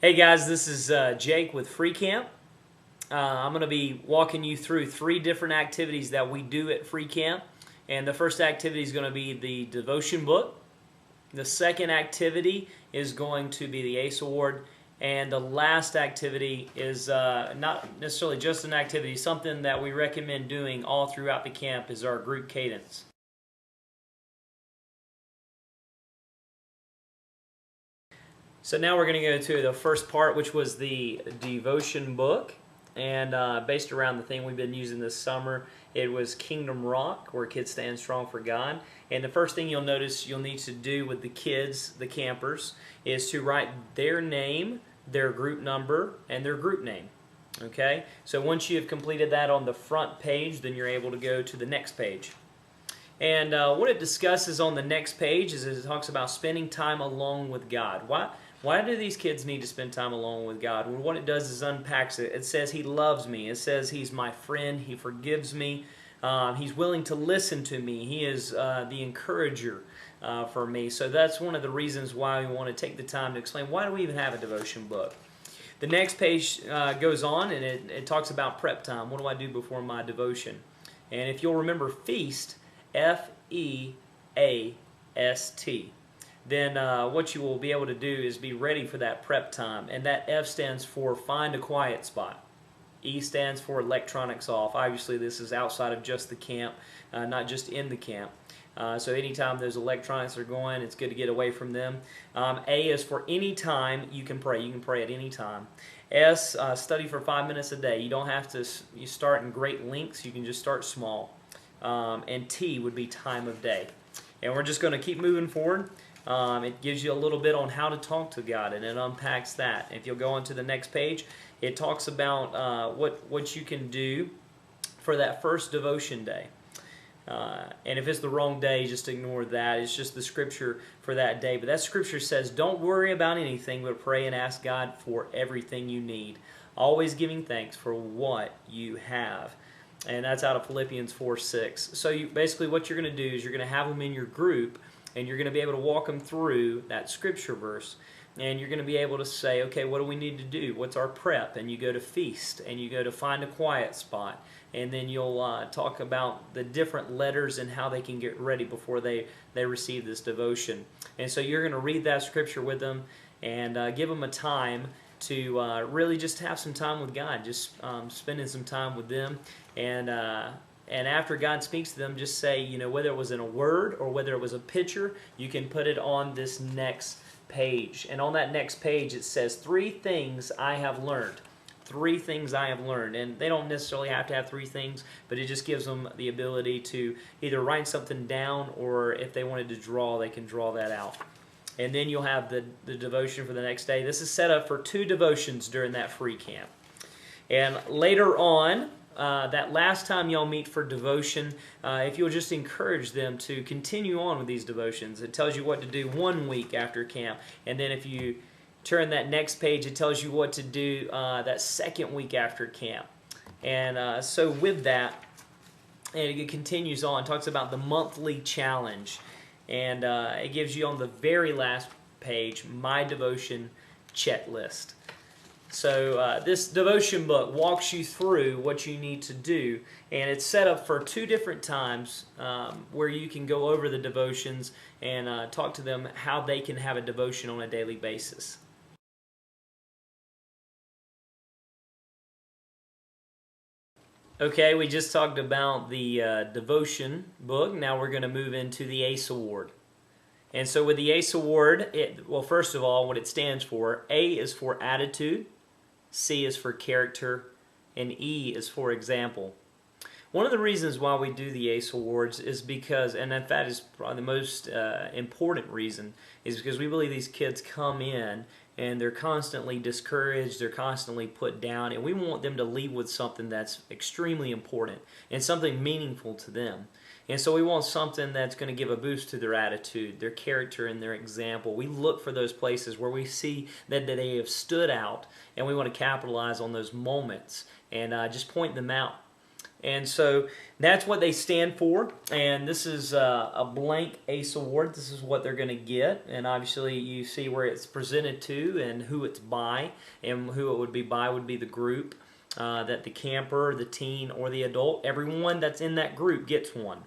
Hey guys, this is Jake with Free Camp. I'm going to be walking you through 3 different activities that we do at Free Camp. And the first activity is going to be the devotion book. The second activity is going to be the ACE Award. And the last activity is not necessarily just an activity, something that we recommend doing all throughout the camp is our group cadence. So now we're going to go to the first part, which was the devotion book. And based around the thing we've been using this summer, it was Kingdom Rock, where kids stand strong for God. And the first thing you'll notice you'll need to do with the kids, the campers, is to write their name, their group number, and their group name. Okay? So once you have completed that on the front page, then you're able to go to the next page. And what it discusses on the next page is it talks about spending time alone with God. Why do these kids need to spend time alone with God? Well, what it does is unpacks it. It says He loves me. It says He's my friend. He forgives me. He's willing to listen to me. He is the encourager for me. So that's one of the reasons why we want to take the time to explain why do we even have a devotion book. The next page goes on and it talks about prep time. What do I do before my devotion? And if you'll remember feast, F-E-A-S-T. Then what you will be able to do is be ready for that prep time. And that F stands for find a quiet spot. E stands for electronics off. Obviously this is outside of just the camp, not just in the camp. So anytime those electronics are going, it's good to get away from them. A is for any time you can pray. You can pray at any time. S, study for 5 minutes a day. You don't have to you start in great lengths. You can just start small. And T would be time of day. And we're just going to keep moving forward. It gives you a little bit on how to talk to God, and it unpacks that. If you'll go on to the next page, it talks about what you can do for that first devotion day. And if it's the wrong day, just ignore that. It's just the scripture for that day. But that scripture says, don't worry about anything, but pray and ask God for everything you need. Always giving thanks for what you have. And that's out of Philippians 4:6. So basically what you're going to do is you're going to have them in your group, and you're going to be able to walk them through that scripture verse. And you're going to be able to say, okay, what do we need to do? What's our prep? And you go to feast, and you go to find a quiet spot. And then you'll talk about the different letters and how they can get ready before they receive this devotion. And so you're going to read that scripture with them and give them a time to really just have some time with God, just spending some time with them. And after God speaks to them, just say, you know, whether it was in a word or whether it was a picture, you can put it on this next page. And on that next page, it says 3 things I have learned. 3 things I have learned. And they don't necessarily have to have 3 things, but it just gives them the ability to either write something down, or if they wanted to draw, they can draw that out. And then you'll have the devotion for the next day. This is set up for 2 devotions during that free camp. And later on, that last time y'all meet for devotion, if you'll just encourage them to continue on with these devotions. It tells you what to do 1 week after camp. And then if you turn that next page, it tells you what to do that 2nd week after camp. And so with that, and it continues on, talks about the monthly challenge. And it gives you on the very last page, my devotion checklist. So this devotion book walks you through what you need to do, and it's set up for 2 different times where you can go over the devotions and talk to them how they can have a devotion on a daily basis. Okay, we just talked about the devotion book. Now we're going to move into the ACE Award. And so with the ACE Award, well, first of all, what it stands for, A is for attitude, C is for character, and E is for example. One of the reasons why we do the ACE Awards is because, and that is probably the most important reason, is because we believe these kids come in and they're constantly discouraged, they're constantly put down, and we want them to leave with something that's extremely important and something meaningful to them. And so we want something that's going to give a boost to their attitude, their character, and their example. We look for those places where we see that they have stood out, and we want to capitalize on those moments and just point them out. And so that's what they stand for. And this is a blank ACE award. This is what they're going to get. And obviously you see where it's presented to and who it's by. And who it would be by would be the group. That the camper, the teen, or the adult, everyone that's in that group gets one.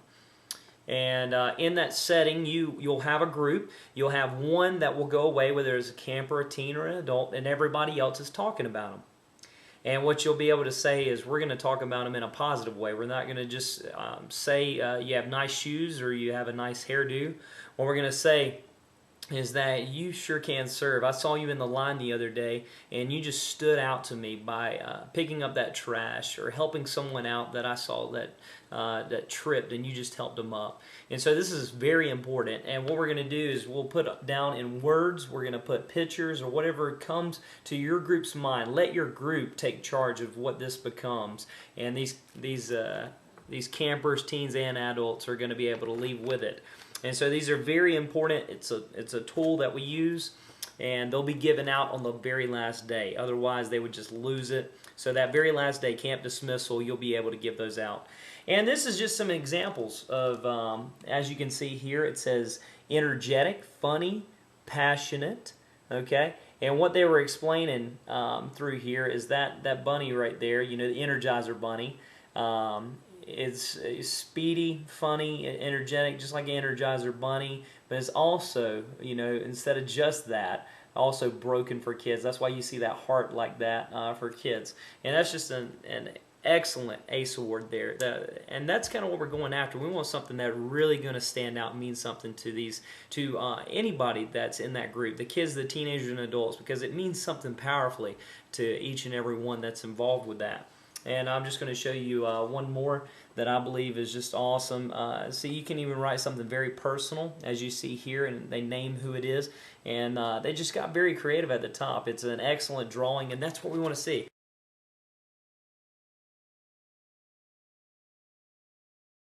And in that setting, you'll have a group. You'll have one that will go away, whether it's a camper, a teen, or an adult, and everybody else is talking about them. And what you'll be able to say is, we're going to talk about them in a positive way. We're not going to just say you have nice shoes or you have a nice hairdo. What we're going to say is that you sure can serve. I saw you in the line the other day, and you just stood out to me by picking up that trash or helping someone out that I saw that tripped, and you just helped them up. And so this is very important. And what we're going to do is we'll put down in words, we're going to put pictures or whatever comes to your group's mind. Let your group take charge of what this becomes. And these campers, teens, and adults are going to be able to leave with it. And so these are very important. It's a tool that we use, and they'll be given out on the very last day. Otherwise, they would just lose it. So that very last day, camp dismissal, you'll be able to give those out. And this is just some examples of, as you can see here, it says energetic, funny, passionate, okay? And what they were explaining through here is that bunny right there, you know, the Energizer bunny. It's speedy, funny, energetic, just like an Energizer bunny, but it's also, you know, instead of just that, also broken for kids. That's why you see that heart like that for kids. And that's just an excellent ACE award there. And that's kind of what we're going after. We want something that really going to stand out and mean something to anybody that's in that group, the kids, the teenagers, and adults, because it means something powerfully to each and every one that's involved with that. And I'm just going to show you one more that I believe is just awesome. So you can even write something very personal, as you see here, and they name who it is. And they just got very creative at the top. It's an excellent drawing, and that's what we want to see.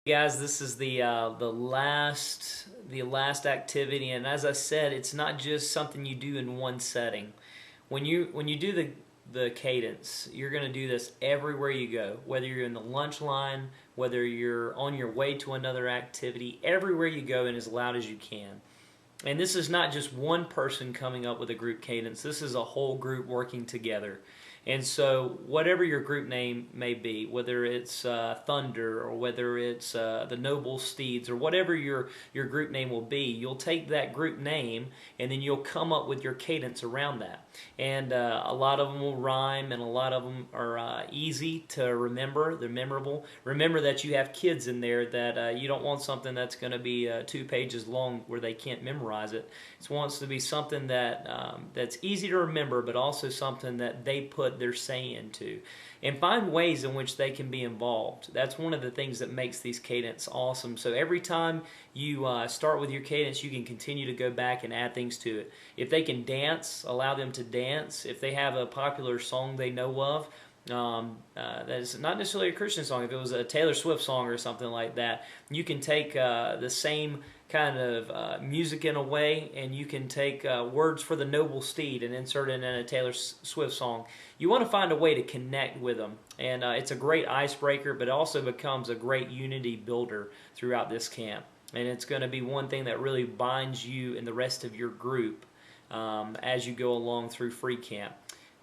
Guys, this is the last activity, and as I said, it's not just something you do in one setting. When you do the cadence, you're going to do this everywhere you go, whether you're in the lunch line, whether you're on your way to another activity, everywhere you go, and as loud as you can. And this is not just one person coming up with a group cadence. This is a whole group working together. And so whatever your group name may be, whether it's Thunder or whether it's the Noble Steeds or whatever your group name will be, you'll take that group name and then you'll come up with your cadence around that. And a lot of them will rhyme, and a lot of them are easy to remember. They're memorable. Remember that you have kids in there, that you don't want something that's going to be 2 pages long where they can't memorize it. It wants to be something that that's easy to remember, but also something that they put their say into, and find ways in which they can be involved. That's one of the things that makes these cadence awesome. So every time you start with your cadence, you can continue to go back and add things to it. If they can dance, allow them to dance. If they have a popular song they know of, that is not necessarily a Christian song. If it was a Taylor Swift song or something like that, you can take the same kind of music in a way, and you can take words for the Noble Steed and insert it in a Taylor Swift song. You want to find a way to connect with them, and it's a great icebreaker, but it also becomes a great unity builder throughout this camp. And it's going to be one thing that really binds you and the rest of your group as you go along through free camp.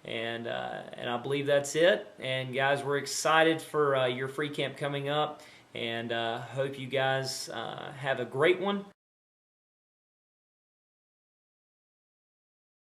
And I believe that's it. And guys, we're excited for your free camp coming up, and hope you guys have a great one.